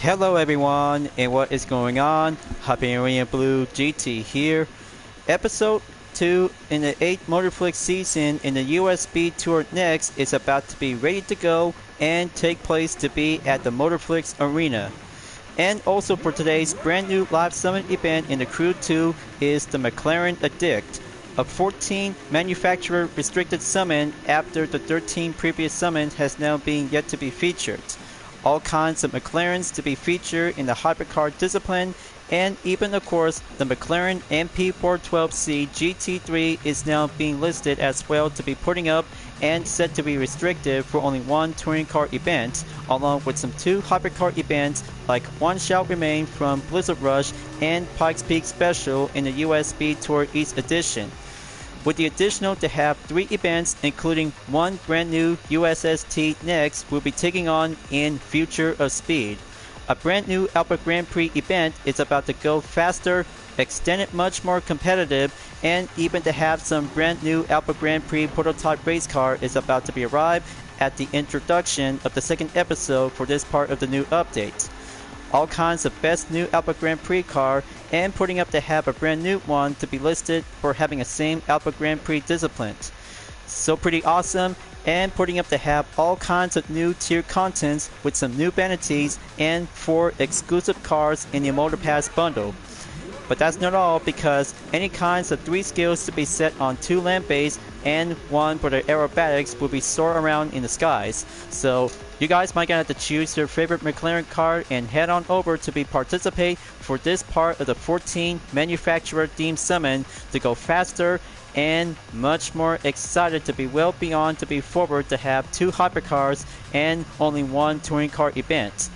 Hello everyone, and what is going on? Hyperion-Blue-GT here. Episode 2 in the 8th Motorflix season in the USB Tour Next is about to be ready to go and take place to be at the Motorflix Arena. And also for today's brand new live summon event in the Crew 2 is the McLaren Addict, a 14 manufacturer restricted summon after the 13 previous summons has now been yet to be featured. All kinds of McLarens to be featured in the hypercar discipline, and even of course the McLaren MP412C GT3 is now being listed as well to be putting up and set to be restricted for only one touring car event, along with some 2 hypercar events like One Shall Remain from Blizzard Rush and Pikes Peak Special in the USB Tour East Edition, with the additional to have 3 events, including one brand new USST Next will be taking on in Future of Speed. A brand new Alpha Grand Prix event is about to go faster, extended much more competitive, and even to have some brand new Alpha Grand Prix prototype race car is about to be arrived at the introduction of the 2nd episode for this part of the new update. All kinds of best new Alpha Grand Prix car, and putting up to have a brand new one to be listed for having a same Alpha Grand Prix discipline. So pretty awesome, and putting up to have all kinds of new tier contents with some new vanities and 4 exclusive cars in the Motor Pass bundle. But that's not all, because any kinds of 3 skills to be set on 2 land base and 1 for the aerobatics will be soar around in the skies. So you guys might have to choose your favorite McLaren car and head on over to be participate for this part of the 14 manufacturer themed summon to go faster and much more excited to be well beyond to be forward to have 2 hypercars and only 1 touring car event.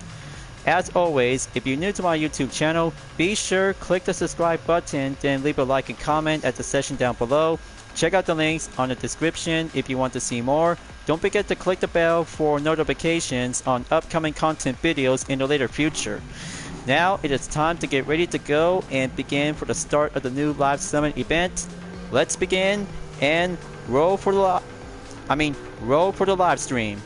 As always, if you're new to my YouTube channel, be sure click the subscribe button, then leave a like and comment at the section down below. Check out the links on the description if you want to see more. Don't forget to click the bell for notifications on upcoming content videos in the later future. Now it is time to get ready to go and begin for the start of the new live summon event. Let's begin and roll for the live stream.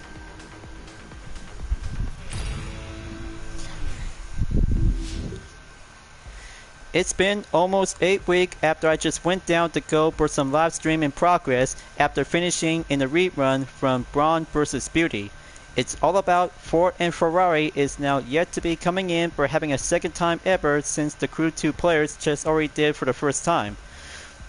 It's been almost 8 weeks after I just went down to go for some live stream in progress after finishing in the rerun from Brawn vs Beauty. It's all about Ford and Ferrari is now yet to be coming in for having a 2nd time ever since the Crew 2 players just already did for the first time.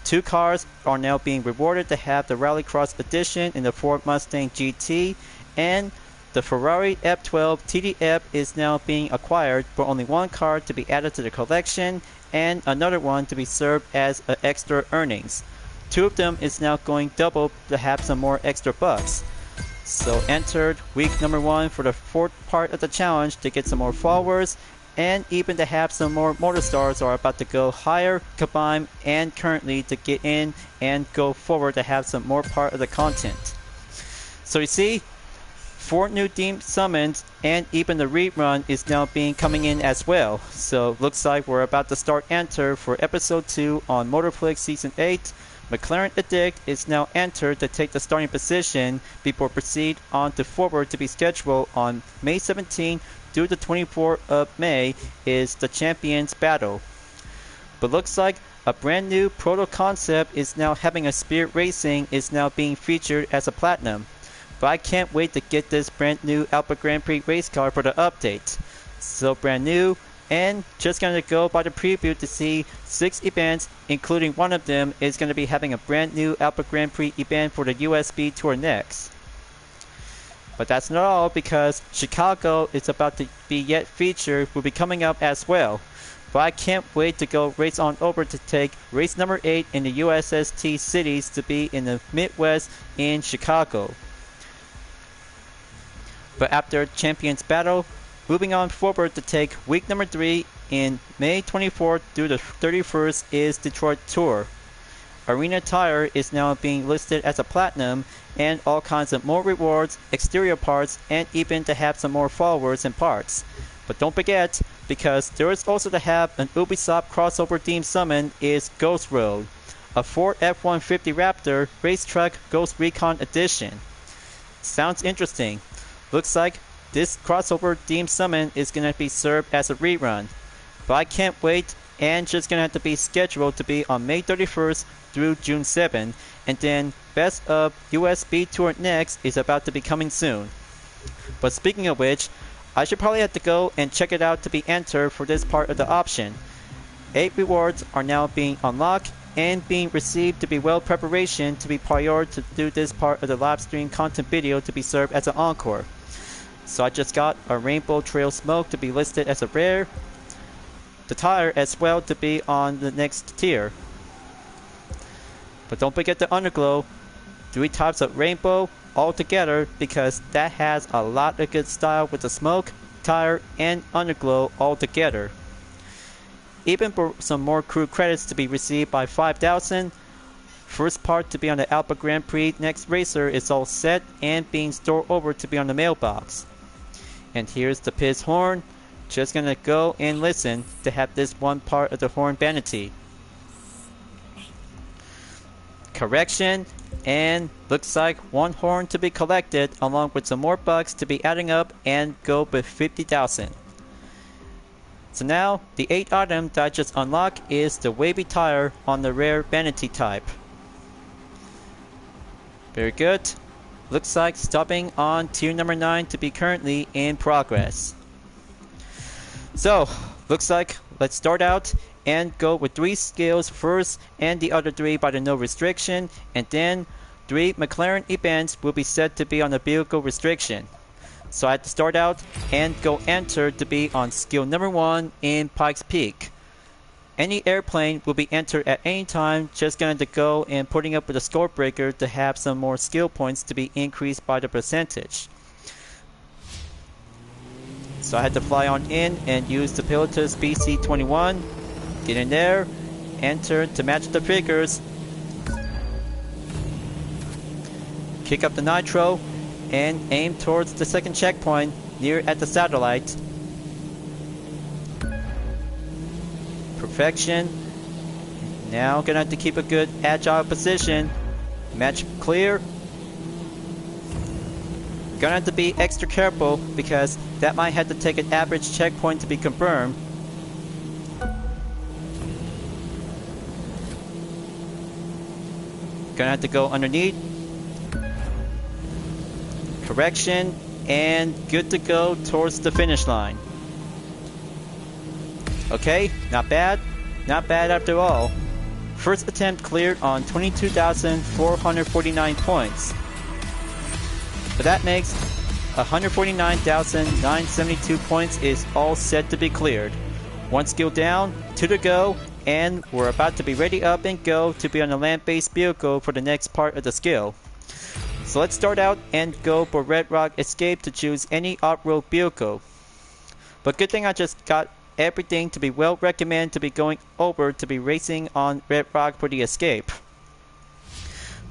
2 cars are now being rewarded to have the Rallycross edition in the Ford Mustang GT, and the Ferrari F12 TDF is now being acquired for only 1 car to be added to the collection and another one to be served as extra earnings. 2 of them is now going double to have some more extra bucks. So entered week number 1 for the 4th part of the challenge to get some more followers, and even to have some more motor stars are about to go higher, combine, and currently to get in and go forward to have some more part of the content. So you see, 4 new themed summons and even the rerun is now coming in as well. So looks like we're about to start enter for episode 2 on Motorflix season 8. McLaren Addict is now entered to take the starting position before proceed on to forward to be scheduled on May 17 through the 24th of May is the Champions Battle. But looks like a brand new proto concept is now having a Spirit Racing is now being featured as a platinum. But I can't wait to get this brand new Alpha Grand Prix race car for the update. So brand new, and just gonna go by the preview to see 6 events, including one of them is gonna be having a brand new Alpha Grand Prix event for the USB Tour Next. But that's not all, because Chicago is about to be yet featured will be coming up as well. But I can't wait to go race on over to take race number 8 in the USST cities to be in the Midwest in Chicago. But after Champions Battle, moving on forward to take week number 3 in May 24th through the 31st is Detroit Tour. Arena Tire is now being listed as a platinum, and all kinds of more rewards, exterior parts, and even to have some more followers and parts. But don't forget, because there is also to have an Ubisoft crossover themed summon is Ghost Road, a Ford F-150 Raptor Racetrack Ghost Recon Edition. Sounds interesting. Looks like this crossover theme summon is gonna be served as a rerun. But I can't wait, and just gonna have to be scheduled to be on May 31st through June 7th, and then Best of USB Tour Next is about to be coming soon. But speaking of which, I should probably have to go and check it out to be entered for this part of the option. 8 rewards are now being unlocked and being received to be well preparation to be prior to do this part of the live stream content video to be served as an encore. So I just got a Rainbow Trail Smoke to be listed as a rare, the tire as well to be on the next tier. But don't forget the Underglow, 3 types of rainbow all together, because that has a lot of good style with the smoke, tire, and Underglow all together. Even for some more crew credits to be received by 5,000, first part to be on the Alpha Grand Prix Next Racer is all set and being stored over to be on the mailbox. And here's the Piz horn. Just gonna go and listen to have this one part of the horn vanity. Correction, and looks like 1 horn to be collected along with some more bucks to be adding up and go with 50,000. So now the 8th item that I just unlocked is the wavy tire on the rare vanity type. Very good. Looks like stopping on tier number 9 to be currently in progress. So looks like let's start out and go with 3 skills first and the other 3 by the no restriction, and then 3 McLaren events will be set to be on the vehicle restriction. So I had to start out and go enter to be on skill number 1 in Pikes Peak. Any airplane will be entered at any time, just going to go and putting up with a score breaker to have some more skill points to be increased by the percentage. So I had to fly on in and use the Pilotus BC-21, get in there, enter to match the figures, kick up the nitro, and aim towards the second checkpoint near at the satellite. Perfection. Now gonna have to keep a good agile position. Match clear. Gonna have to be extra careful because that might have to take an average checkpoint to be confirmed. Gonna have to go underneath. Correction, and good to go towards the finish line. Okay, not bad. Not bad after all. First attempt cleared on 22,449 points. But that makes 149,972 points is all set to be cleared. 1 skill down, 2 to go, and we're about to be ready up and go to be on a land-based vehicle for the next part of the skill. So let's start out and go for Red Rock Escape to choose any off-road vehicle. But good thing I just got everything to be well recommended to be going over to be racing on Red Rock for the Escape.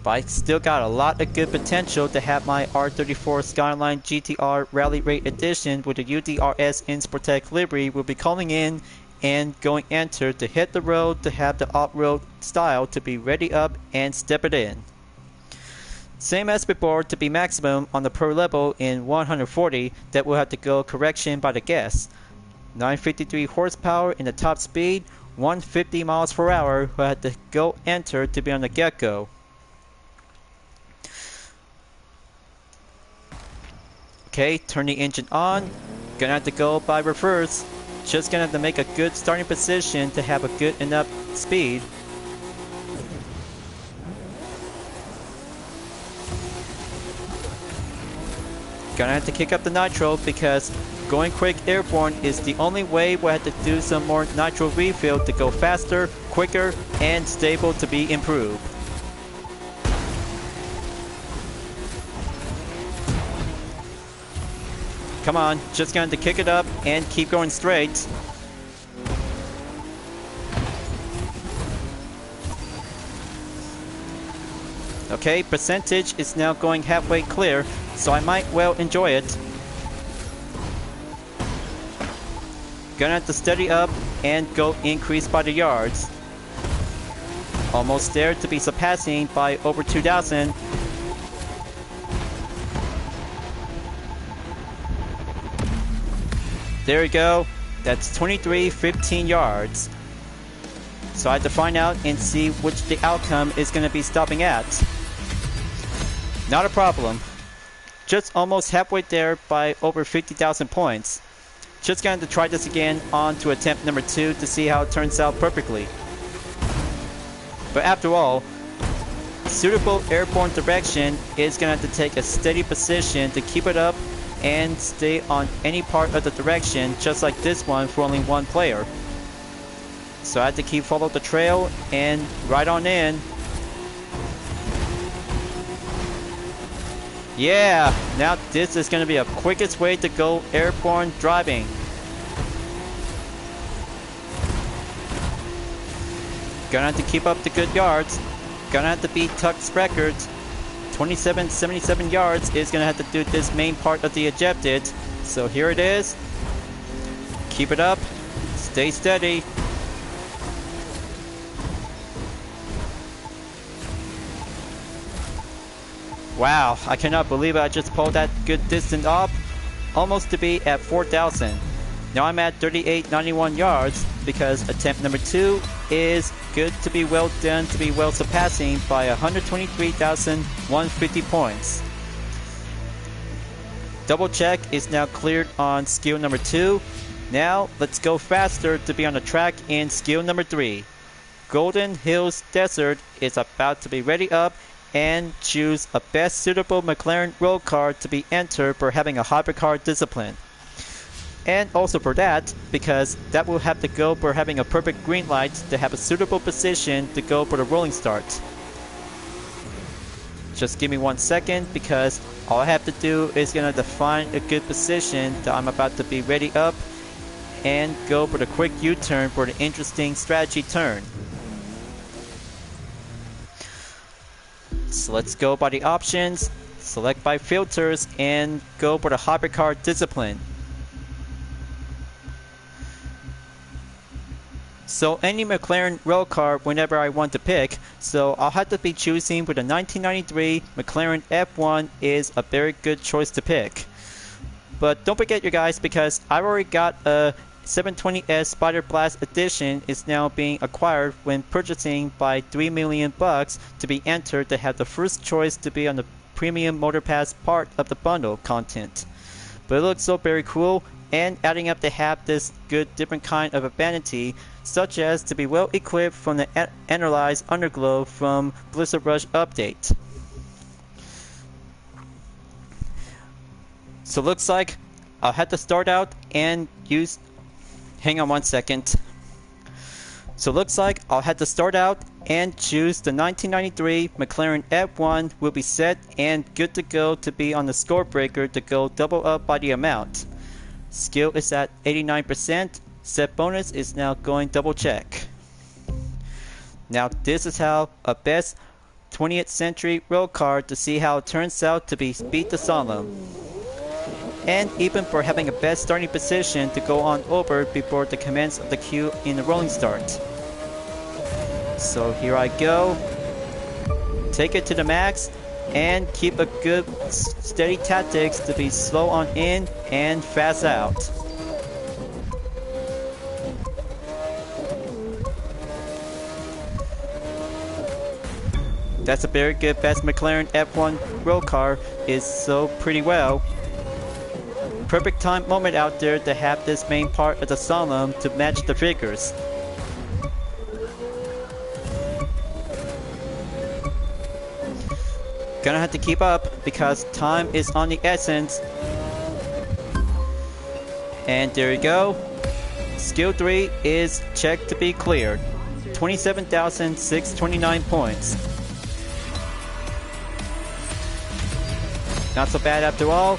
But I still got a lot of good potential to have my R34 Skyline GTR Rally Rate Edition with the UDRS Insportec livery will be calling in and going enter to hit the road to have the off-road style to be ready up and step it in. Same as before to be maximum on the pro level in 140 that will have to go correction by the guests. 953 horsepower in the top speed, 150 miles per hour will have to go enter to be on the get-go. Okay, turn the engine on. Gonna have to go by reverse. Just gonna have to make a good starting position to have a good enough speed. Gonna have to kick up the nitro because going quick airborne is the only way we'll have to do some more nitro refill to go faster, quicker, and stable to be improved. Come on, just going to kick it up and keep going straight. Okay, percentage is now going halfway clear, so I might well enjoy it. Gonna have to steady up and go increase by the yards. Almost there to be surpassing by over 2,000. There we go. That's 23.15 yards. So I have to find out and see which the outcome is going to be stopping at. Not a problem. Just almost halfway there by over 50,000 points. Just going to try this again on to attempt number 2 to see how it turns out perfectly. But after all, suitable airborne direction is going to have to take a steady position to keep it up and stay on any part of the direction, just like this one for only one player. So I have to keep following the trail and right on in. Yeah, now this is going to be the quickest way to go airborne driving. Gonna have to keep up the good yards. Gonna have to beat Tuck's record. 27.77 yards is gonna have to do this main part of the objective. So here it is. Keep it up. Stay steady. Wow, I cannot believe I just pulled that good distance off. Almost to be at 4,000. Now I'm at 38.91 yards because attempt number 2 is good to be well done, to be well surpassing by 123,150 points. Double check is now cleared on skill number 2. Now let's go faster to be on the track in skill number 3. Golden Hills Desert is about to be ready up, and choose a best suitable McLaren road car to be entered for having a hypercar discipline. And also for that, because that will have to go for having a perfect green light to have a suitable position to go for the rolling start. Just give me 1 second, because all I have to do is gonna define a good position that I'm about to be ready up and go for the quick U-turn for the interesting strategy turn. So let's go by the options, select by filters, and go for the hypercar discipline. So any McLaren road car whenever I want to pick, so I'll have to be choosing for the 1993 McLaren F1 is a very good choice to pick. But don't forget you guys, because I've already got a 720S Spider Blast edition is now being acquired when purchasing by $3 million to be entered to have the first choice to be on the premium motor pass part of the bundle content. But it looks so very cool, and adding up to have this good different kind of amenity, such as to be well equipped from the Analyze Underglow from Blizzard Rush update. So looks like I'll have to start out and use, hang on 1 second. So looks like I'll have to start out and choose the 1993 McLaren F1 will be set and good to go to be on the score breaker to go double up by the amount. Skill is at 89%. Set bonus is now going double check. Now this is how a best 20th century road car to see how it turns out to be beat the Solemn. And even for having a best starting position to go on over before the commence of the queue in the rolling start. So here I go. Take it to the max and keep a good steady tactics to be slow on in and fast out. That's a very good best McLaren F1 road car is so pretty well. Perfect time moment out there to have this main part of the Solemn to match the figures. Gonna have to keep up because time is on the essence. And there you go. Skill 3 is checked to be cleared. 27,629 points. Not so bad after all.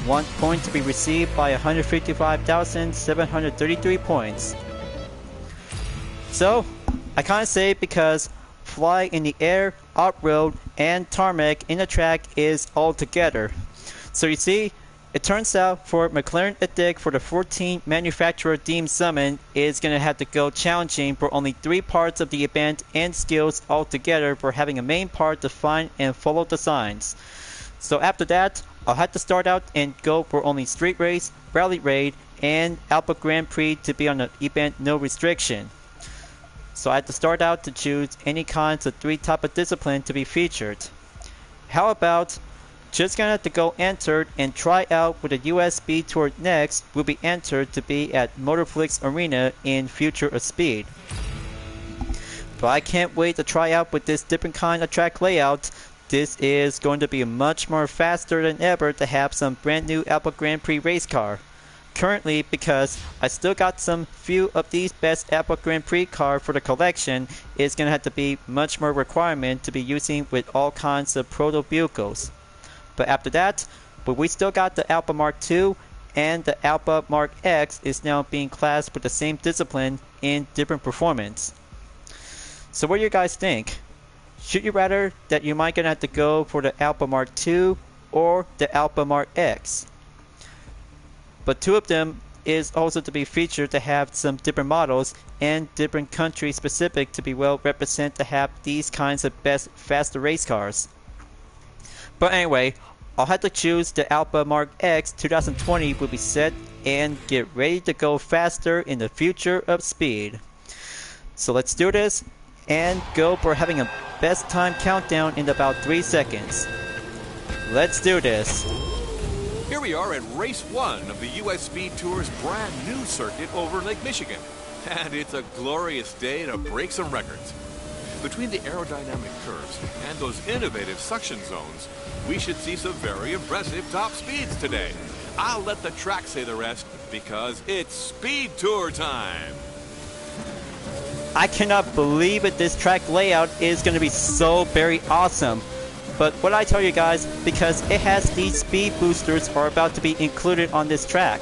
1 point to be received by 155,733 points. So, I can't say because fly in the air, off-road, and tarmac in the track is all together. So you see, it turns out for McLaren Addict for the 14 manufacturer deemed summon is going to have to go challenging for only 3 parts of the event and skills all together for having a main part to find and follow the signs. So after that, I'll have to start out and go for only Street Race, Rally Raid, and Alpha Grand Prix to be on the event no restriction. So I had to start out to choose any kinds of 3 type of discipline to be featured. How about just gonna have to go entered and try out with a USB Tour next will be entered to be at Motorflix Arena in Future of Speed. But I can't wait to try out with this different kind of track layout. This is going to be much more faster than ever to have some brand new Alpha Grand Prix race car. Currently, because I still got some few of these best Alpha Grand Prix car for the collection, it's going to have to be much more requirement to be using with all kinds of proto vehicles. But after that, but we still got the Alpha Mark II, and the Alpha Mark X is now being classed with the same discipline in different performance. So what do you guys think? Should you rather that you might gonna have to go for the Alpha Mark II or the Alpha Mark X? But 2 of them is also to be featured to have some different models and different country specific to be well represented to have these kinds of best faster race cars. But anyway, I'll have to choose the Alpha Mark X 2020 will be set and get ready to go faster in the future of speed. So let's do this and go for having a best time countdown in about 3 seconds. Let's do this. Here we are at race 1 of the US Speed Tour's brand new circuit over Lake Michigan. And it's a glorious day to break some records. Between the aerodynamic curves and those innovative suction zones, we should see some very impressive top speeds today. I'll let the track say the rest because it's Speed Tour time. I cannot believe it, this track layout is going to be so very awesome. But what I tell you guys, because it has these speed boosters are about to be included on this track.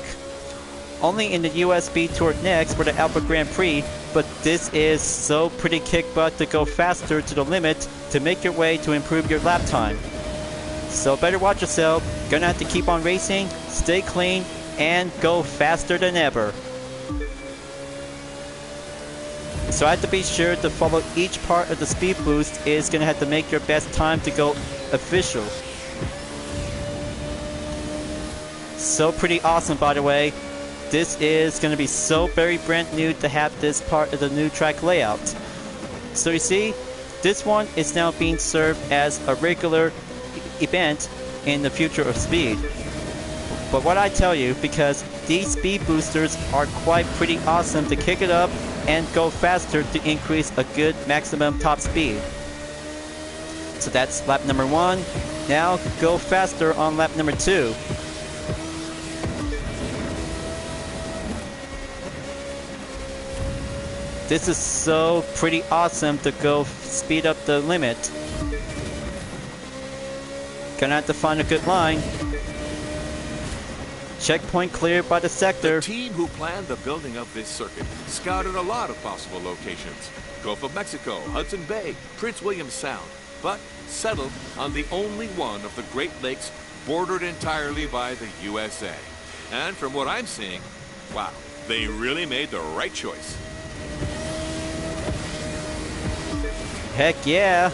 Only in the US Speed Tour next for the Alpha Grand Prix, but this is so pretty kick butt to go faster to the limit to make your way to improve your lap time. So better watch yourself, gonna have to keep on racing, stay clean, and go faster than ever. So I have to be sure to follow each part of the speed boost is going to have to make your best time to go official. So pretty awesome, by the way. This is going to be so very brand new to have this part of the new track layout. So you see, this one is now being served as a regular event in the future of speed. But what I tell you, because these speed boosters are quite pretty awesome to kick it up and go faster to increase a good maximum top speed. So that's lap number 1. Now go faster on lap number 2. This is so pretty awesome to go speed up the limit. Gonna have to find a good line. Checkpoint cleared by the sector. The team who planned the building of this circuit scouted a lot of possible locations. Gulf of Mexico, Hudson Bay, Prince William Sound, but settled on the only one of the Great Lakes bordered entirely by the USA. And from what I'm seeing, wow, they really made the right choice. Heck yeah!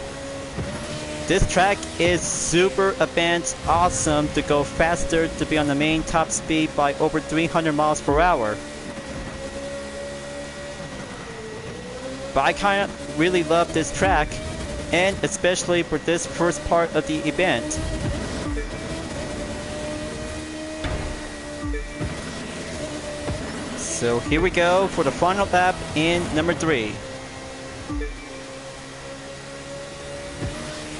This track is super advanced, awesome to go faster to be on the main top speed by over 300 miles per hour. But I kind of really love this track, and especially for this first part of the event. So here we go for the final lap in number 3.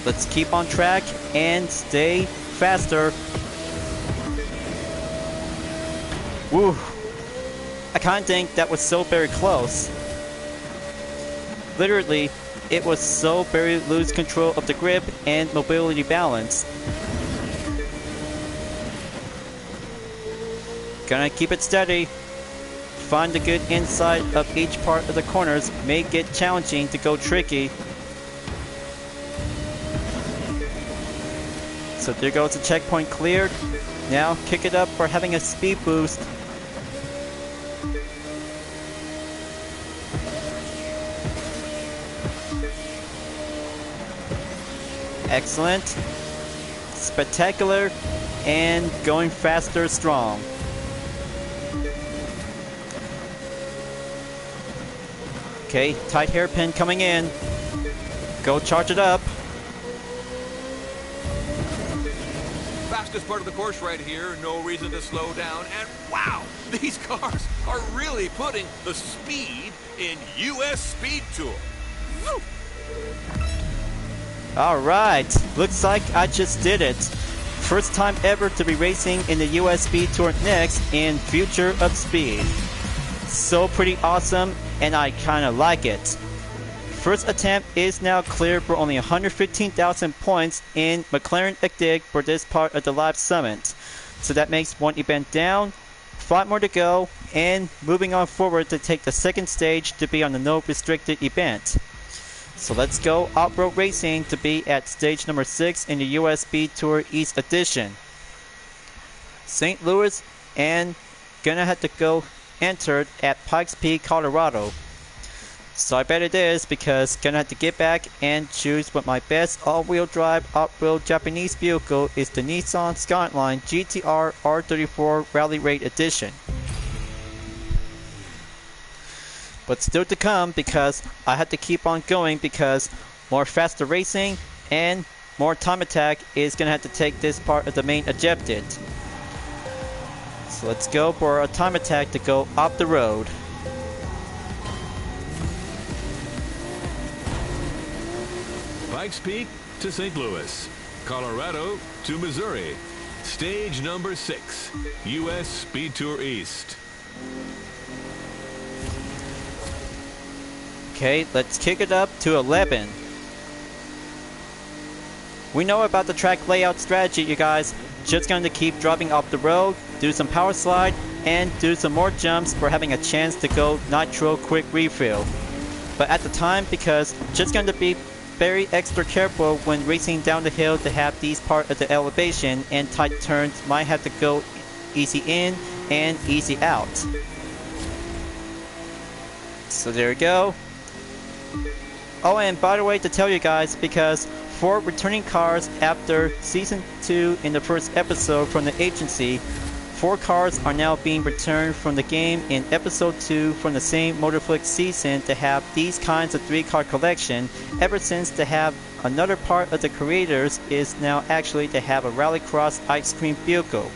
Let's keep on track and stay faster. Woo! I kinda think that was so very close. Literally, it was so very loose control of the grip and mobility balance. Gonna keep it steady. Find the good inside of each part of the corners. May get challenging to go tricky. So there goes the checkpoint cleared. Now kick it up for having a speed boost. Excellent. Spectacular. and going faster strong. Okay, tight hairpin coming in. Go charge it up. Fastest part of the course right here, no reason to slow down, and wow, these cars are really putting the speed in US Speed Tour. Woo! Alright, looks like I just did it. First time ever to be racing in the US Speed Tour next in Future of Speed. So pretty awesome, and I kinda like it. First attempt is now cleared for only 115,000 points in McLaren Addict for this part of the live summit. So that makes one event down, 5 more to go, and moving on forward to take the second stage to be on the no restricted event. So let's go off-road racing to be at stage number 6 in the US Speed Tour East Edition. St. Louis, and gonna have to go entered at Pikes Peak, Colorado. So I bet it is, because gonna have to get back and choose what my best all-wheel drive off-road Japanese vehicle is, the Nissan Skyline GTR R34 Rally Raid Edition. But still to come, because I have to keep on going, because more faster racing and more time attack is gonna have to take this part of the main objective. So let's go for a time attack to go off the road. Pikes Peak to St. Louis, Colorado to Missouri. Stage number 6, US Speed Tour East. Okay, let's kick it up to 11. We know about the track layout strategy, you guys. Just going to keep dropping off the road, do some power slide, and do some more jumps for having a chance to go nitro quick refill. But at the time, because just going to be very extra careful when racing down the hill to have these part of the elevation, and tight turns might have to go easy in and easy out. So there we go. Oh, and by the way, to tell you guys, because for returning cars after Season 2 in the first episode from the agency, 4 cars are now being returned from the game in Episode 2 from the same Motorflix season to have these kinds of 3-car collection, ever since to have another part of the creators is now actually to have a Rallycross ice cream vehicle.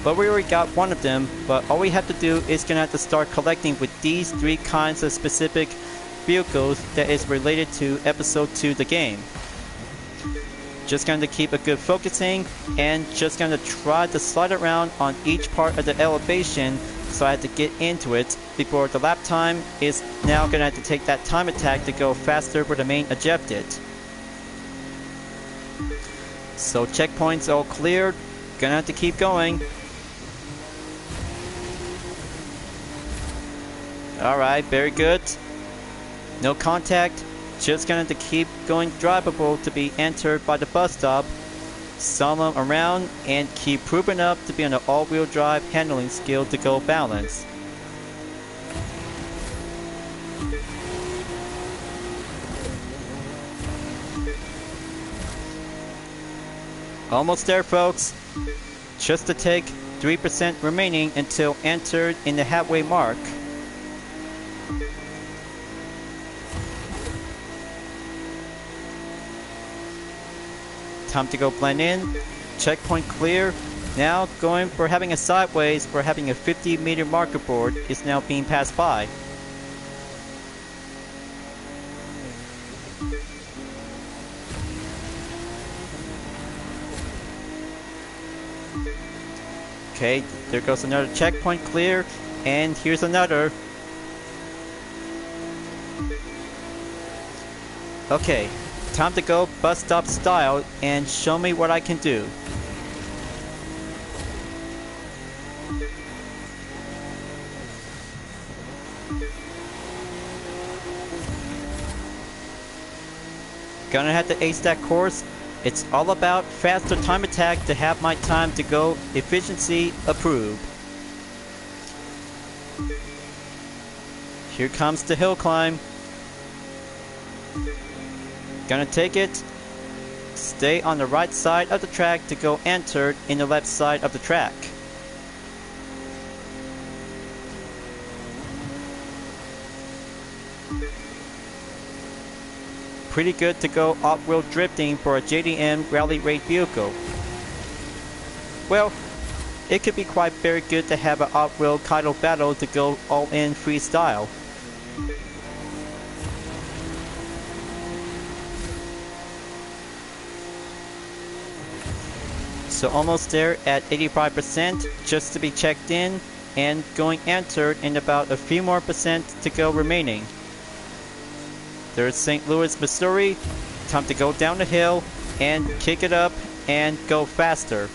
But we already got one of them, but all we have to do is gonna have to start collecting with these 3 kinds of specific vehicles that is related to Episode 2 the game. Just going to keep a good focusing, and just going to try to slide around on each part of the elevation, so I have to get into it before the lap time is now going to have to take that time attack to go faster for the main objective. So checkpoints all cleared, gonna have to keep going. Alright, very good. No contact. Just gonna have to keep going drivable to be entered by the bus stop. Slalom around and keep proving up to be on the all-wheel drive handling skill to go balance. Almost there, folks. Just to take 3% remaining until entered in the halfway mark. Time to go blend in. Checkpoint clear. Now going for having a sideways for having a 50-meter marker board is now being passed by. Okay, there goes another checkpoint clear, and here's another. Okay, time to go bus stop style and show me what I can do. Gonna have to ace that course. It's all about faster time attack to have my time to go efficiency approved. Here comes the hill climb. Gonna take it. stay on the right side of the track to go entered in the left side of the track. Pretty good to go off-wheel drifting for a JDM rally raid vehicle. Well, it could be quite very good to have an off-wheel Kaido battle to go all-in freestyle. So almost there at 85% just to be checked in and going entered in about a few more percent to go remaining. There's St. Louis, Missouri. Time to go down the hill and kick it up and go faster.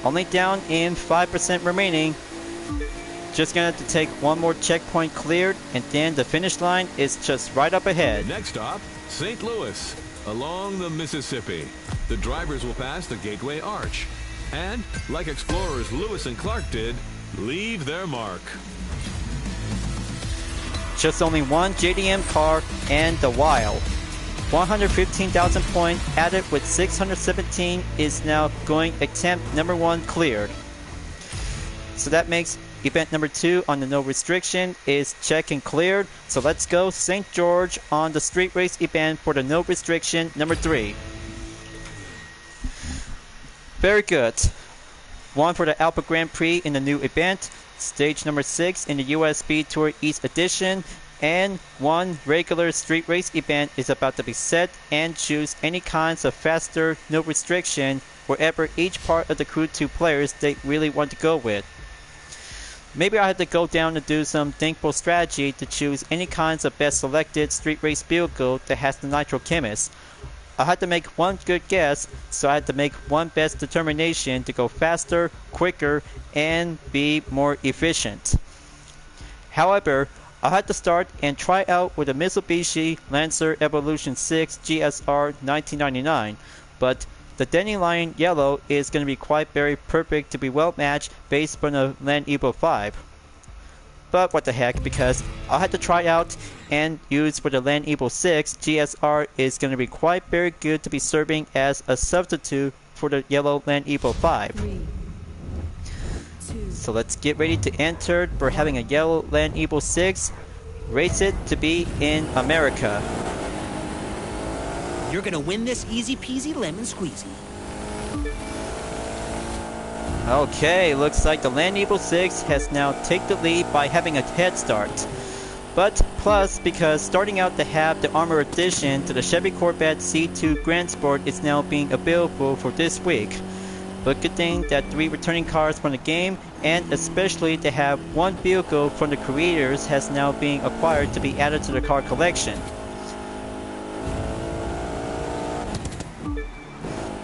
Only down in 5% remaining. Just gonna have to take one more checkpoint cleared, and then the finish line is just right up ahead. Next stop, St. Louis, along the Mississippi. The drivers will pass the Gateway Arch. And, like explorers Lewis and Clark did, leave their mark. Just only one JDM car and the Wild. 115,000 point added with 617 is now going attempt number 1 cleared. So that makes event number 2 on the no restriction is check and cleared. So let's go St. George on the street race event for the no restriction number 3. Very good. 1 for the Alpha Grand Prix in the new event, stage number 6 in the US Speed Tour East Edition, and 1 regular street race event is about to be set, and choose any kinds of faster no restriction wherever each part of the Crew 2 players they really want to go with. Maybe I have to go down and do some thinkful strategy to choose any kinds of best selected street race vehicle that has the Nitro Chemist. I had to make one good guess, so I had to make one best determination to go faster, quicker, and be more efficient. However, I had to start and try out with a Mitsubishi Lancer Evolution 6 GSR 1999, but the Dandelion Yellow is going to be quite very perfect to be well matched based on the Land Evo 5. But what the heck, because I had to try out and use for the Land Evo 6, GSR is going to be quite very good to be serving as a substitute for the yellow Land Evo 5. 3, 2, So let's get ready to enter for having a yellow Land Evo 6, race it to be in America. You're gonna win this easy peasy lemon squeezy. Okay, looks like the Land Evo 6 has now taken the lead by having a head start. But plus, because starting out to have the armor addition to the Chevy Corvette C2 Grand Sport is now being available for this week. But good thing that 3 returning cars from the game, and especially to have 1 vehicle from the creators has now been acquired to be added to the car collection.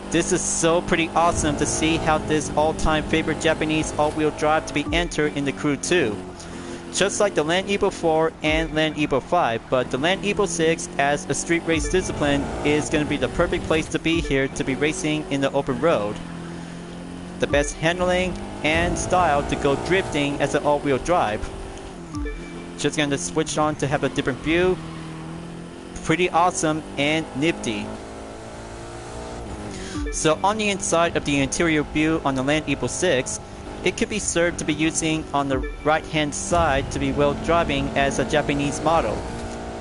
This is so pretty awesome to see how this all-time favorite Japanese all-wheel drive to be entered in the Crew 2. Just like the Land Evo 4 and Land Evo 5, but the Land Evo 6 as a street race discipline is going to be the perfect place to be here to be racing in the open road. The best handling and style to go drifting as an all-wheel drive. Just going to switch on to have a different view. Pretty awesome and nifty. So on the inside of the interior view on the Land Evo 6, it could be served to be using on the right hand side to be well driving as a Japanese model.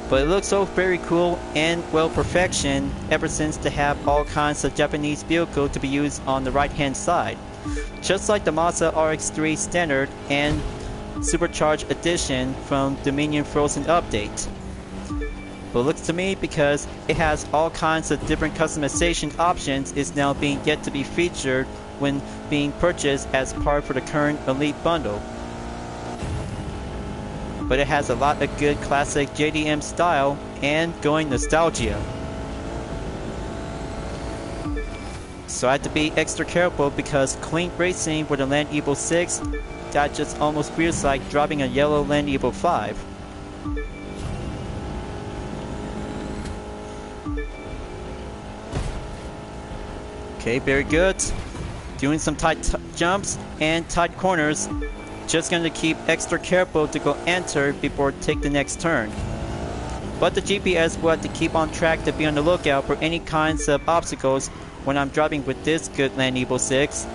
But it looks so very cool and well perfection ever since to have all kinds of Japanese vehicle to be used on the right hand side. Just like the Mazda RX-3 Standard and Supercharged Edition from Dominion Frozen Update. But it looks to me, because it has all kinds of different customization options, is now being yet to be featured when being purchased as part for the current Elite Bundle. But it has a lot of good classic JDM style and going nostalgia. So I had to be extra careful because clean racing with the Land Evo 6, that just almost feels like driving a yellow Land Evo 5. Okay, very good. Doing some tight jumps and tight corners. just going to keep extra careful to go enter before take the next turn. But the GPS will have to keep on track to be on the lookout for any kinds of obstacles when I'm driving with this good Land Evo 6.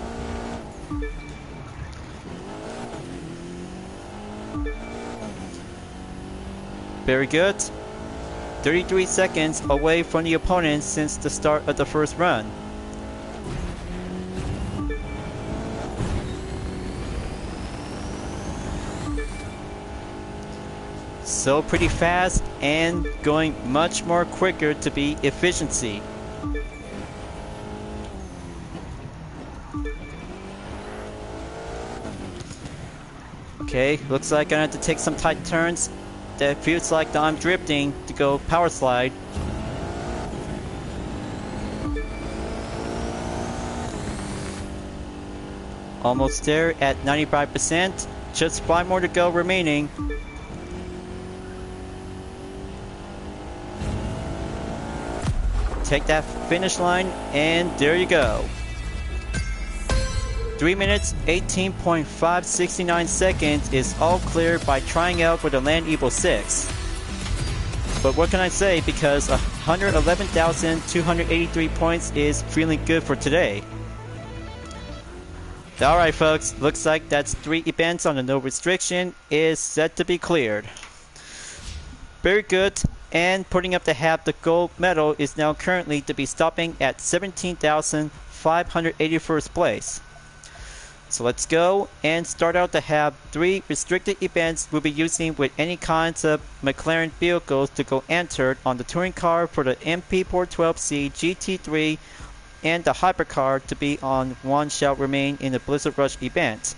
Very good. 33 seconds away from the opponent since the start of the first run. So pretty fast and going much more quicker to be efficiency. Okay, looks like I have to take some tight turns. That feels like I'm drifting to go power slide. Almost there at 95%. Just 5 more to go remaining. Take that finish line, and there you go. 3 minutes, 18.569 seconds is all clear by trying out for the Land Evo 6. But what can I say, because 111,283 points is feeling good for today. Alright folks, looks like that's 3 events on the no restriction is set to be cleared. Very good, and putting up the half the gold medal is now currently to be stopping at 17,581st place. So let's go and start out to have 3 restricted events we'll be using with any kinds of McLaren vehicles to go entered on the touring car for the MP412C GT3 and the hypercar to be on one shall remain in the Blizzard Rush event.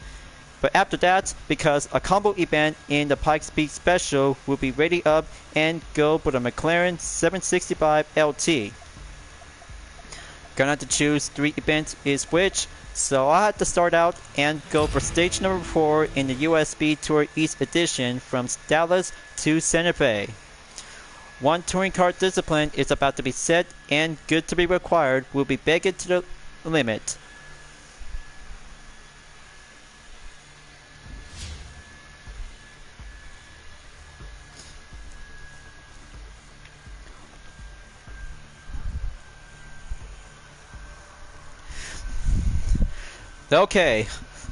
But after that, because a combo event in the Pikes Peak Special will be ready up and go for the McLaren 765 LT. Gonna have to choose 3 events is which, so I'll have to start out and go for stage number 4 in the USB Tour East Edition from Dallas to Santa Fe. One touring car discipline is about to be set and good to be required will be begged to the limit. Okay,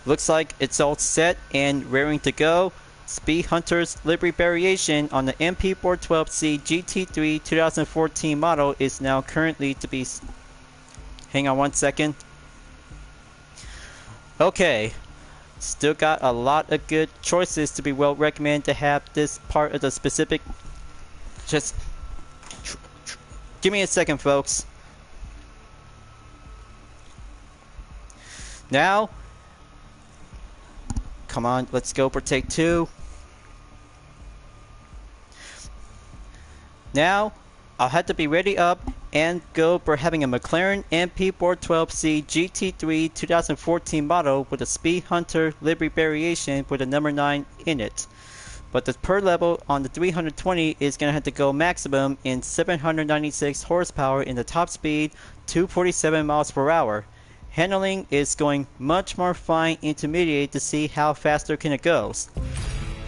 looks like it's all set and raring to go. Speed Hunter's livery variation on the MP412C GT3 2014 model is now currently to be... Hang on one second. Okay, still got a lot of good choices to be well recommended to have this part of the specific... Just... Give me a second, folks. Now, come on, let's go for take 2. Now, I'll have to be ready up and go for having a McLaren MP412C GT3 2014 model with a Speed Hunter livery variation with a number 9 in it. But the per level on the 320 is going to have to go maximum in 796 horsepower in the top speed, 247 miles per hour. Handling is going much more fine intermediate to see how faster can it goes.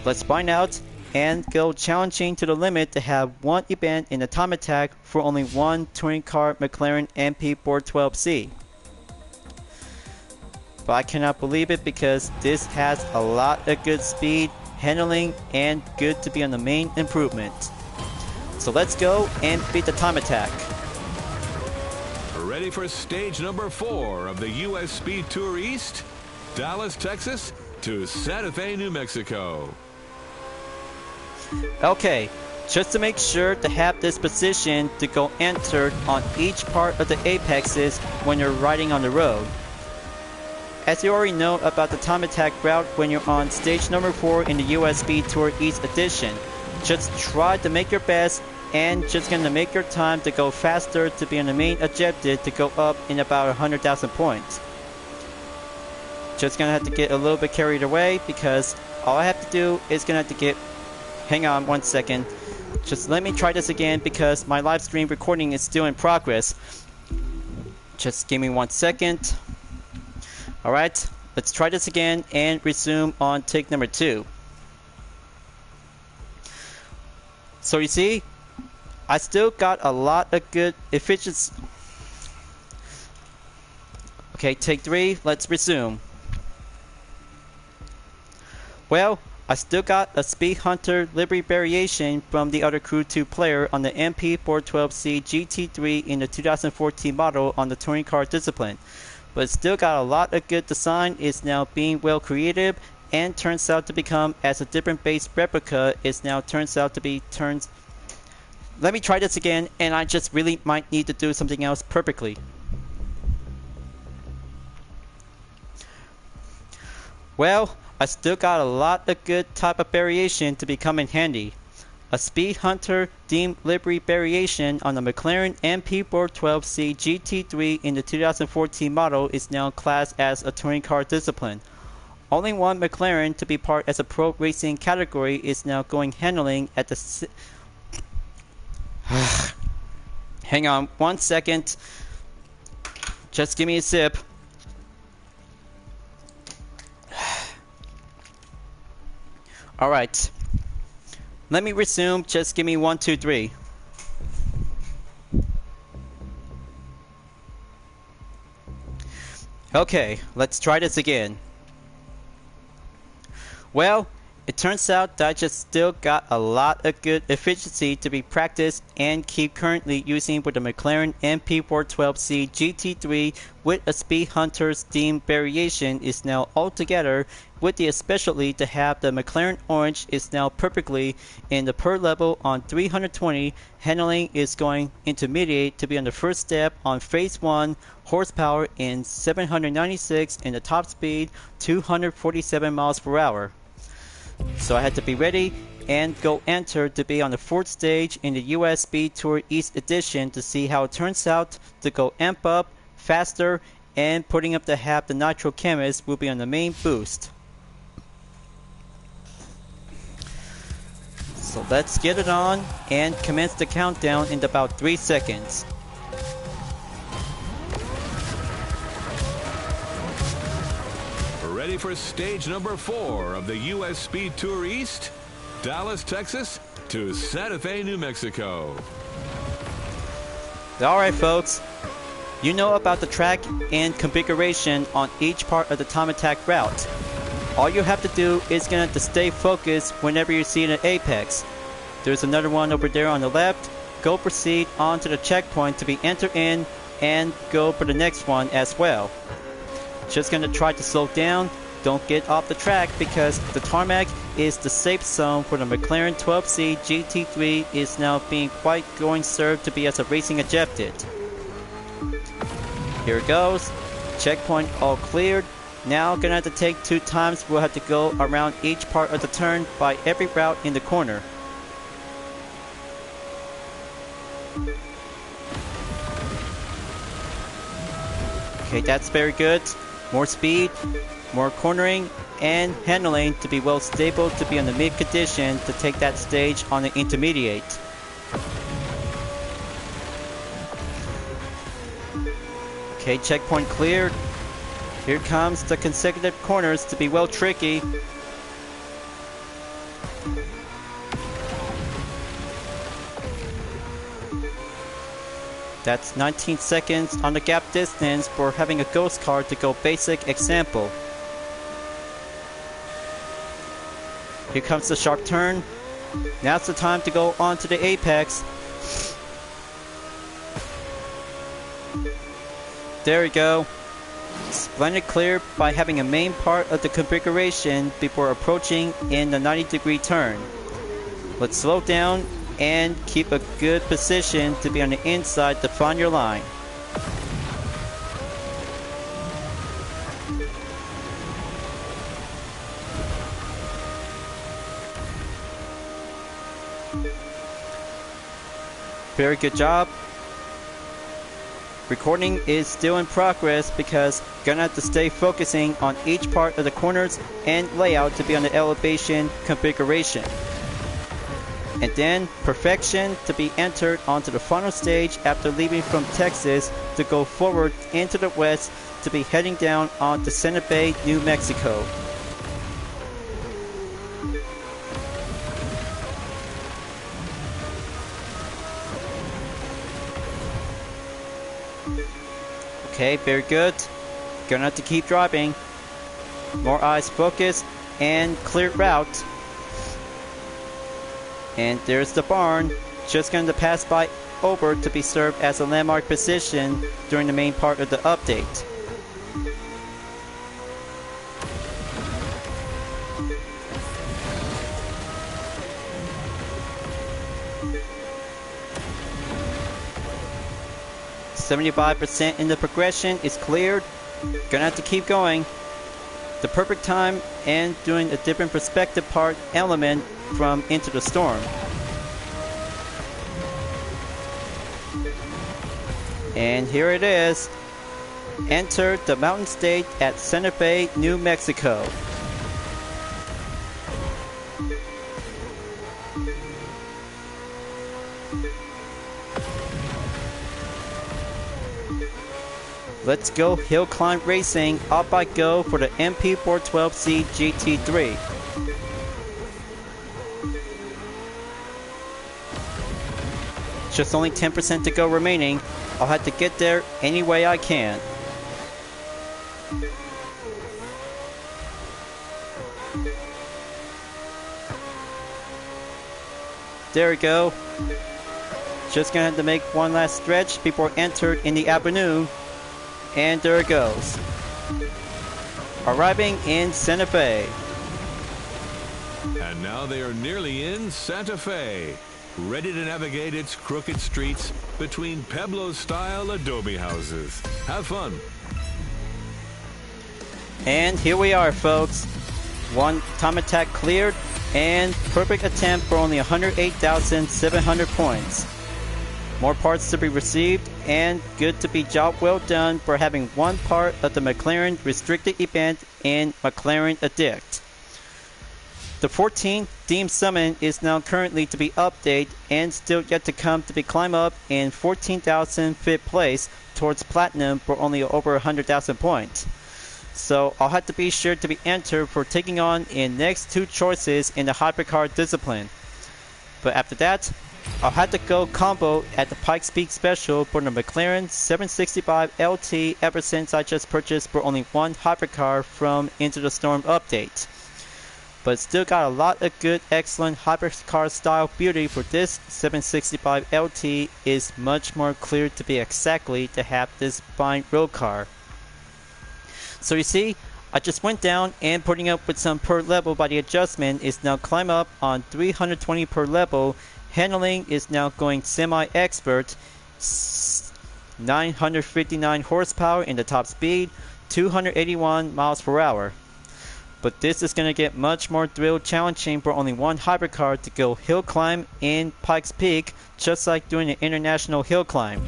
Let's find out and go challenging to the limit to have 1 event in the time attack for only 1 touring car McLaren MP412C. But I cannot believe it because this has a lot of good speed, handling, and good to be on the main improvement. So let's go and beat the time attack. Ready for stage number 4 of the US Speed Tour East, Dallas, Texas to Santa Fe, New Mexico. Okay, just to make sure to have this position to go entered on each part of the apexes when you're riding on the road. As you already know about the time attack route when you're on stage number 4 in the US Speed Tour East Edition, just try to make your best and just gonna make your time to go faster to be on the main objective to go up in about 100,000 points. Just gonna have to get a little bit carried away because all I have to do is gonna have to get... Hang on one second. Just let me try this again because my live stream recording is still in progress. Just give me 1 second. Alright, Let's try this again and resume on take number 2. So you see, I still got a lot of good efficiency. Okay, take 3, let's resume. Well, I still got a Speed Hunter livery variation from the other Crew 2 player on the MP412C GT3 in the 2014 model on the touring car discipline. But it still got a lot of good design, is now being well created, and turns out to become, as a different base replica, is now turns out to be turns. Let me try this again, and I just really might need to do something else perfectly. Well, I still got a lot of good type of variation to become in handy. A Speed Hunter themed livery variation on the McLaren MP412C GT3 in the 2014 model is now classed as a touring car discipline. Only one McLaren to be part as a pro racing category is now going handling at the Hang on 1 second. Just give me a sip. Alright. Let me resume. Just give me 1, 2, 3. Okay, let's try this again. Well, it turns out that I just still got a lot of good efficiency to be practiced and keep currently using with the McLaren MP412C GT3 with a Speed Hunter's theme variation is now all together, with the especially to have the McLaren Orange is now perfectly in the per level on 320. Handling is going intermediate to be on the first step on phase 1, horsepower in 796 and the top speed 247 miles per hour. So I had to be ready and go enter to be on the 4th stage in the US Speed Tour East Edition to see how it turns out to go amp up faster, and putting up to have the Nitro Chemist will be on the main boost. So let's get it on and commence the countdown in about 3 seconds. Ready for stage number 4 of the US Speed Tour East? Dallas, Texas to Santa Fe, New Mexico. Alright folks, you know about the track and configuration on each part of the time attack route. All you have to do is to stay focused whenever you see an apex. There's another one over there on the left. Go proceed on to the checkpoint to be entered in and go for the next one as well. Just gonna try to slow down, don't get off the track because the tarmac is the safe zone for the McLaren 12C GT3 is now being quite going served to be as a racing objective. Here it goes, checkpoint all cleared. Now gonna have to take 2 times, we'll have to go around each part of the turn by every route in the corner. Okay, that's very good. More speed, more cornering, and handling to be well stable to be on the mid condition to take that stage on the intermediate. Okay, checkpoint cleared. Here comes the consecutive corners to be well tricky. That's 19 seconds on the gap distance for having a ghost car to go basic example. Here comes the sharp turn. Now's the time to go on to the apex. There we go. Splendid clear by having a main part of the configuration before approaching in the 90-degree turn. Let's slow down and keep a good position to be on the inside to find your line. Very good job. Recording is still in progress because gonna have to stay focusing on each part of the corners and layout to be on the elevation configuration. And then perfection to be entered onto the final stage after leaving from Texas to go forward into the west to be heading down onto Santa Fe, New Mexico. Okay, very good. Gonna have to keep driving. More eyes focus and clear route. And there's the barn. Just going to pass by over to be served as a landmark position during the main part of the update. .75% in the progression is cleared. Gonna have to keep going. The perfect time and doing a different perspective part element from Into the Storm. And here it is. Enter the mountain state at Santa Fe, New Mexico. Let's go hill climb racing. Up I go for the MP412C GT3. Just only 10% to go remaining. I'll have to get there any way I can. There we go. Just gonna have to make one last stretch before entered in the avenue. And there it goes. Arriving in Santa Fe. And now they are nearly in Santa Fe, ready to navigate its crooked streets between Pueblo-style adobe houses. Have fun. And here we are, folks. One time attack cleared and perfect attempt for only 108,700 points. More parts to be received, and good to be job well done for having one part of the McLaren restricted event in McLaren Addict. The 14th Deemed Summon is now currently to be updated and still yet to come to be climb up in 14,005th place towards Platinum for only over 100,000 points. So I'll have to be sure to be entered for taking on in next two choices in the hypercar discipline. But after that, I'll have to go combo at the Pikes Peak Special for the McLaren 765 LT ever since I just purchased for only one hypercar from Into the Storm update. But still got a lot of good, excellent hypercar style beauty for this 765 LT is much more clear to be exactly to have this fine road car. So you see, I just went down and putting up with some per level by the adjustment is now climb up on 320 per level. Handling is now going semi-expert, 959 horsepower in the top speed, 281 miles per hour. But this is going to get much more thrill challenging for only one hypercar to go hill climb in Pikes Peak, just like doing an international hill climb.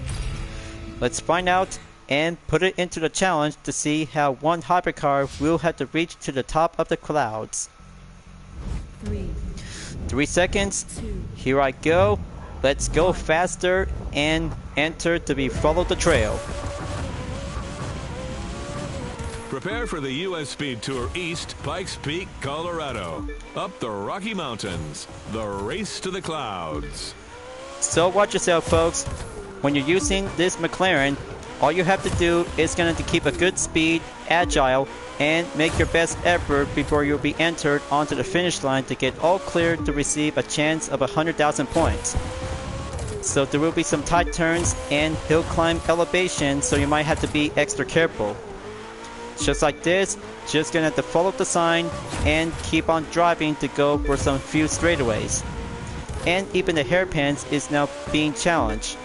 Let's find out and put it into the challenge to see how one hypercar will have to reach to the top of the clouds. 3 seconds. 2. Here I go. Let's go faster and enter to be follow the trail. Prepare for the U.S. Speed Tour East, Pikes Peak, Colorado. Up the Rocky Mountains. The race to the clouds. So watch yourself, folks. When you're using this McLaren, all you have to do is going to keep a good speed, agile, and make your best effort before you'll be entered onto the finish line to get all clear to receive a chance of 100,000 points. So there will be some tight turns and hill climb elevation, so you might have to be extra careful. Just like this, just gonna have to follow the sign and keep on driving to go for some few straightaways. And even the hairpins is now being challenged.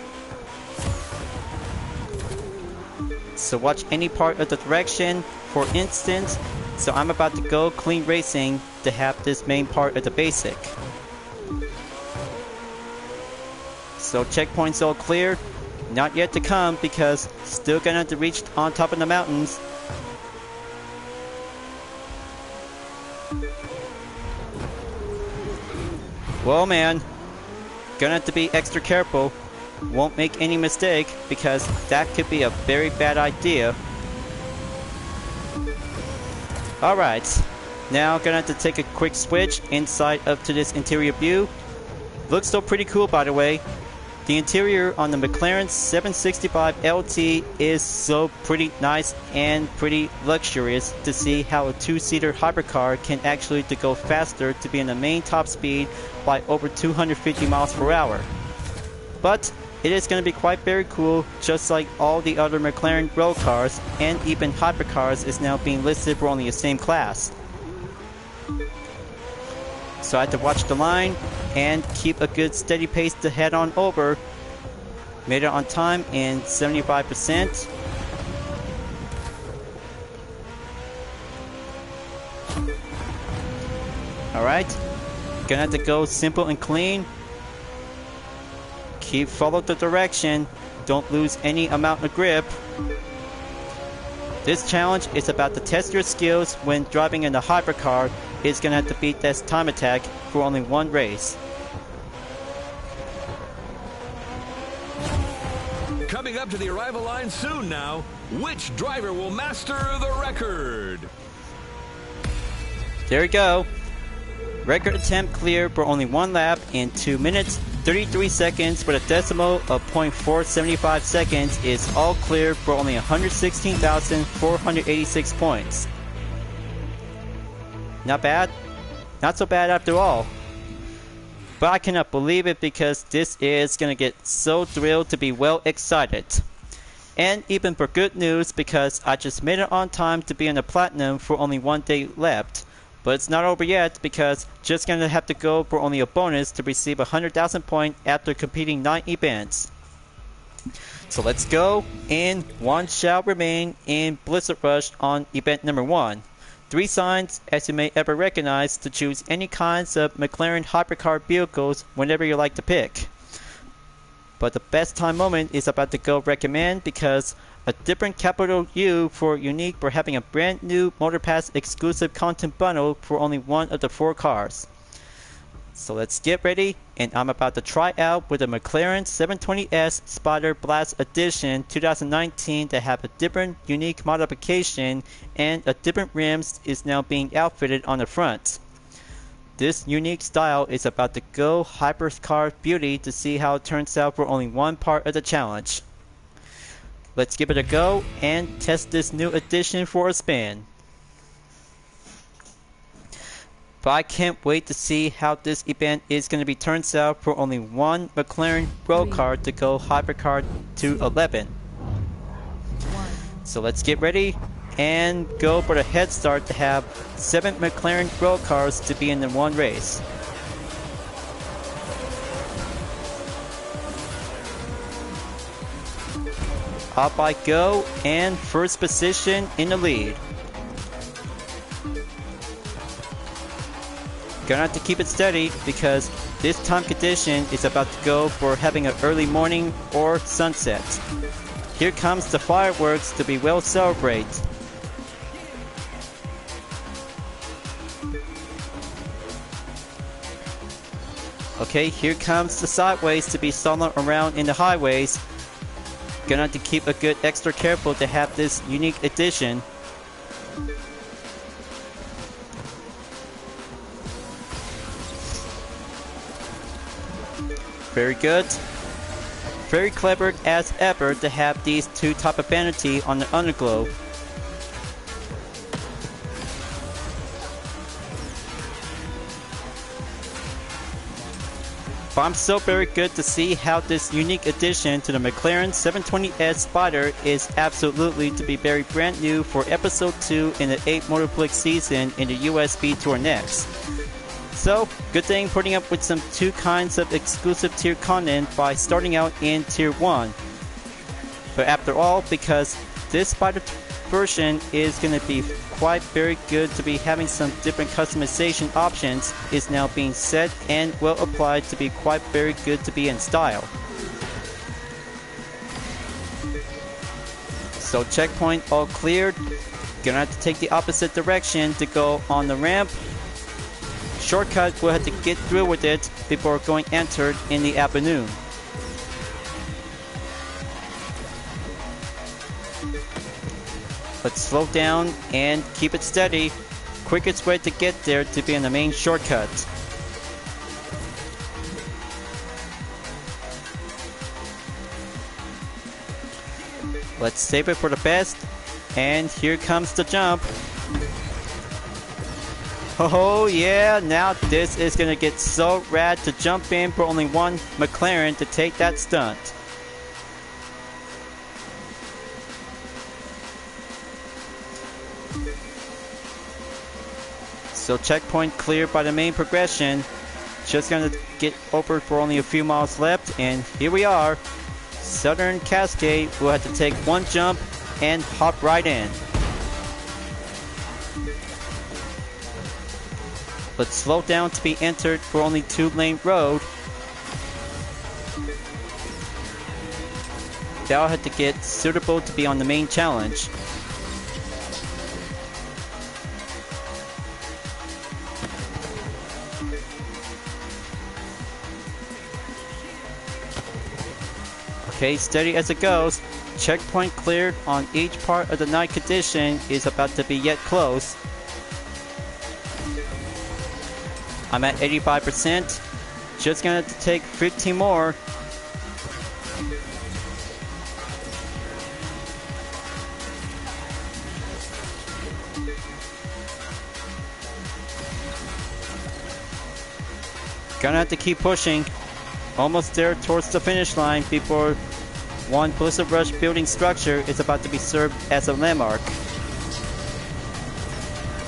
So watch any part of the direction, for instance, so I'm about to go clean racing to have this main part of the basic. So checkpoints all clear, not yet to come because still gonna have to reach on top of the mountains. Whoa man, Gonna have to be extra careful. Won't make any mistake because that could be a very bad idea. Alright, now gonna have to take a quick switch inside up to this interior view. Looks still pretty cool, by the way. The interior on the McLaren 765 LT is so pretty nice and pretty luxurious to see how a two-seater hypercar can actually to go faster to be in the main top speed by over 250 miles per hour. But it is going to be quite very cool, just like all the other McLaren road cars and even hypercars is now being listed for only the same class. So I had to watch the line and keep a good steady pace to head on over. Made it on time in 75%. Alright, gonna have to go simple and clean. Follow the direction, don't lose any amount of grip. This challenge is about to test your skills when driving in the hypercar. It's gonna have to beat this time attack for only one race. Coming up to the arrival line soon now, which driver will master the record? There we go. Record attempt clear for only one lap in 2 minutes 33 seconds with a decimal of 0.475 seconds is all clear for only 116,486 points. Not bad. Not so bad after all. But I cannot believe it because this is gonna get so thrilled to be well excited. And even for good news because I just made it on time to be in the platinum for only 1 day left. But it's not over yet because just gonna have to go for only a bonus to receive 100,000 points after completing 9 events. So let's go, and one shall remain in Blizzard Rush on event number 1. 3 signs, as you may ever recognize, to choose any kinds of McLaren hypercar vehicles whenever you like to pick. But the best time moment is about to go recommend because a different capital U for unique for having a brand new Motor Pass exclusive content bundle for only one of the 4 cars. So let's get ready, and I'm about to try out with the McLaren 720S Spider Blast Edition 2019 that have a different unique modification and a different rims is now being outfitted on the front. This unique style is about to go hypercar beauty to see how it turns out for only one part of the challenge. Let's give it a go and test this new edition for a spin. But I can't wait to see how this event is going to be turns out for only one McLaren road car to go hypercar to 11. So let's get ready and go for the head start to have 7 McLaren road cars to be in the one race. Up I go, and first position in the lead. Gonna have to keep it steady because this time condition is about to go for having an early morning or sunset. Here comes the fireworks to be well celebrated. Okay, here comes the sideways to be solo around in the highways. Gonna have to keep a good extra careful to have this unique edition. Very good. Very clever as ever to have these 2 type of vanity on the underglow. But I'm so very good to see how this unique addition to the McLaren 720S Spider is absolutely to be very brand new for episode 2 in the 8 Motorflix season in the USB Tour next. So, good thing putting up with some 2 kinds of exclusive tier content by starting out in tier 1. But after all, because this Spider version is going to be quite very good to be having some different customization options is now being set and well applied to be quite very good to be in style. So checkpoint all cleared. Gonna have to take the opposite direction to go on the ramp. shortcut, we'll have to get through with it before going entered in the afternoon. Let's slow down and keep it steady. Quickest way to get there to be in the main shortcut. Let's save it for the best. And here comes the jump. Oh yeah, now this is gonna get so rad to jump in for only one McLaren to take that stunt. So checkpoint cleared by the main progression. Just gonna get over for only a few miles left, and here we are. Southern Cascade will have to take one jump and hop right in. Let's slow down to be entered for only 2-lane road. That'll have to get suitable to be on the main challenge. Okay, steady as it goes. Checkpoint cleared on each part of the night condition is about to be yet close. I'm at 85%. Just gonna have to take 15 more. Gonna have to keep pushing. Almost there towards the finish line before one Blizzard Rush building structure is about to be served as a landmark.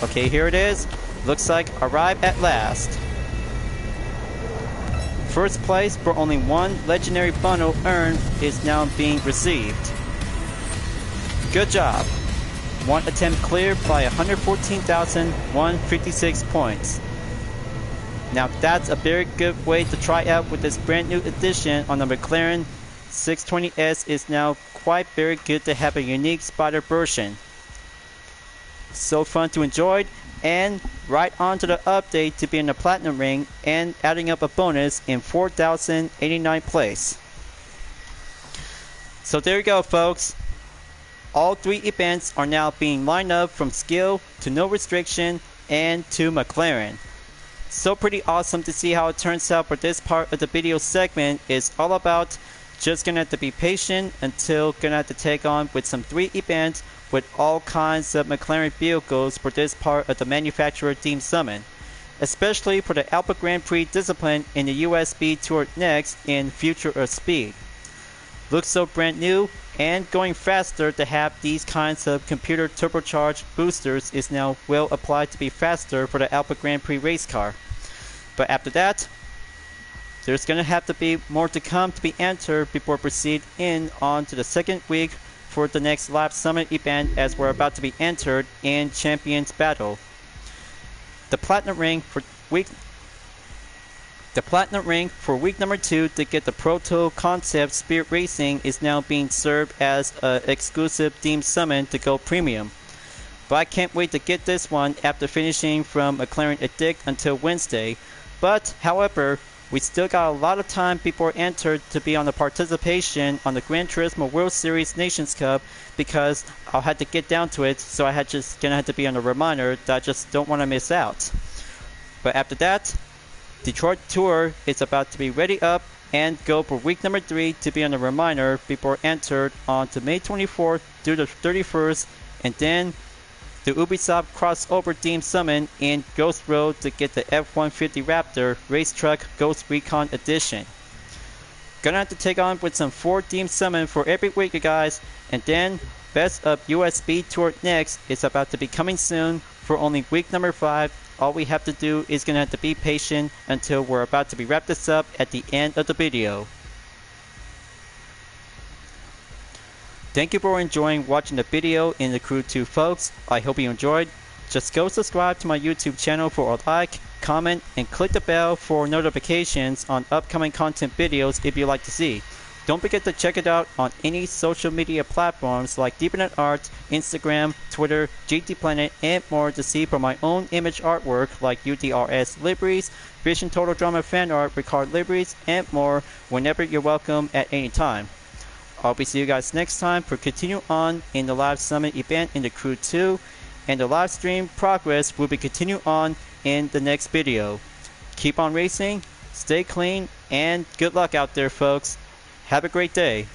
Okay, here it is. Looks like arrived at last. First place for only one legendary bundle earned is now being received. Good job. One attempt cleared by 114,156 points. Now that's a very good way to try out with this brand new edition on the McLaren 620S. Is now quite very good to have a unique spotter version. So fun to enjoy, and right on to the update to be in the Platinum Ring and adding up a bonus in 4,089 place. So there you go, folks. All 3 events are now being lined up from skill to no restriction and to McLaren. So pretty awesome to see how it turns out for this part of the video segment. Is all about just gonna have to be patient until gonna have to take on with some 3 events with all kinds of McLaren vehicles for this part of the manufacturer team summon, especially for the Alpha Grand Prix discipline in the USB Tour next in Future of Speed. Looks so brand new and going faster to have these kinds of computer turbocharged boosters is now well applied to be faster for the Alpha Grand Prix race car. But after that, there's going to have to be more to come to be entered before proceed in on to the second week for the next Lap Summit event, as we're about to be entered in Champions Battle. The Platinum Ring for week number 2 to get the Proto Concept Spirit Racing is now being served as an exclusive Team Summon to go premium. But I can't wait to get this one after finishing from McLaren Addict until Wednesday. But, however, we still got a lot of time before entered to be on the participation on the Gran Turismo World Series Nations Cup, because I'll have to get down to it, so I had just gonna have to be on a reminder that I just don't want to miss out. But after that, Detroit Tour is about to be ready up and go for week number 3 to be on a reminder before entered on to May 24th through the 31st, and then the Ubisoft crossover team summon in Ghost Road to get the F-150 Raptor Race Truck Ghost Recon Edition. Gonna have to take on with some 4 team summon for every week, you guys, and then Best of USB Tour next is about to be coming soon for only week number 5. All we have to do is gonna have to be patient until we're about to be wrap this up at the end of the video. Thank you for enjoying watching the video in the Crew 2, folks. I hope you enjoyed. Just go subscribe to my YouTube channel for a like, comment, and click the bell for notifications on upcoming content videos if you like to see. Don't forget to check it out on any social media platforms like Deepernet Arts, Instagram, Twitter, GT Planet, and more to see for my own image artwork like UDRS liveries, Vision Total Drama fan art, Ricard liveries, and more whenever you're welcome at any time. I'll be see you guys next time for continue on in the live summit event in the Crew 2, and the live stream progress will be continue on in the next video. Keep on racing, stay clean, and good luck out there, folks. Have a great day.